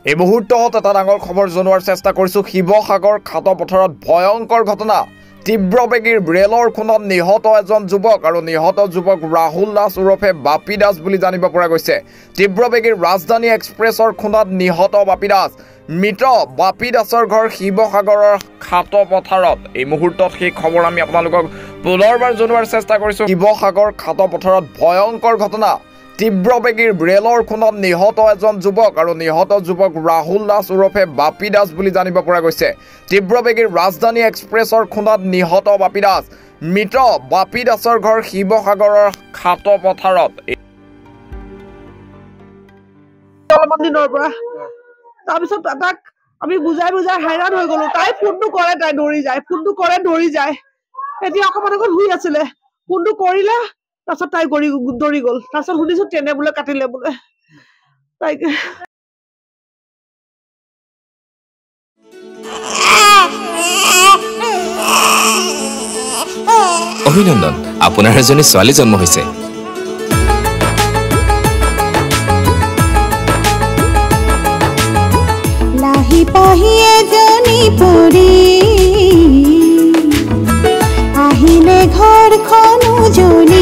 এই মুহূৰ্তত এটা ডাঙৰ খবৰ জনোৱাৰ চেষ্টা কৰিছো। শিৱসাগৰ খাটপথাৰত ভয়ংকৰ ঘটনা। তীব্ৰবেগীৰ ৰেলৰ খুনত নিহত এজন যুৱক আৰু নিহত যুৱক ৰাহুল দাস ওৰফে বাপি দাস বুলি জানিব পৰা গৈছে। তীব্ৰবেগীৰ ৰাজধানী এক্সপ্ৰেছৰ খুনত নিহত বাপি দাস। মৃত বাপি দাসৰ ঘৰ শিৱসাগৰৰ খাটপথাৰত। এই মুহূৰ্তত সেই খবৰ আমি আপোনালোকক পুনৰবাৰ জনোৱাৰ চেষ্টা কৰিছো। শিৱসাগৰ খাটপথাৰত ভয়ংকৰ ঘটনা। তীব্ৰবেগীৰ ৰেলৰ খুনত নিহত এজন যুৱক আৰু নিহত যুৱক ৰাহুল দাস ওৰফে বাপি দাস বুলি জানিব পৰা গৈছে। তীব্ৰবেগীৰ ৰাজধানী এক্সপ্ৰেছৰ খুনত নিহত বাপি দাস। মৃত বাপি দাসৰ ঘৰ শিৱসাগৰৰ খাটপথাৰত। অলপমান দিনৰ পৰা তাৰপিছত তাক আমি বুজাই হাইৰাণ হৈ গলো। তাই ফোনটো কৰে, তাই দৌৰি যায়, ফোনটো কৰে দৌৰি যায়। এতিয়া অকণমান আগত শুই আছিলে, ফোনটো কৰিলে, তাৰপিছত তাই দৌৰি গ'ল। তাৰপিছত শুনিছো ট্ৰেইনে বোলে কাটিলে বোলে তাইক। অভিনন্দন, আপোনাৰ এজনী ছোৱালী জন্ম হৈছে। লাহি পাহি এজনী পৰি আহিলে ঘৰখন উজলি।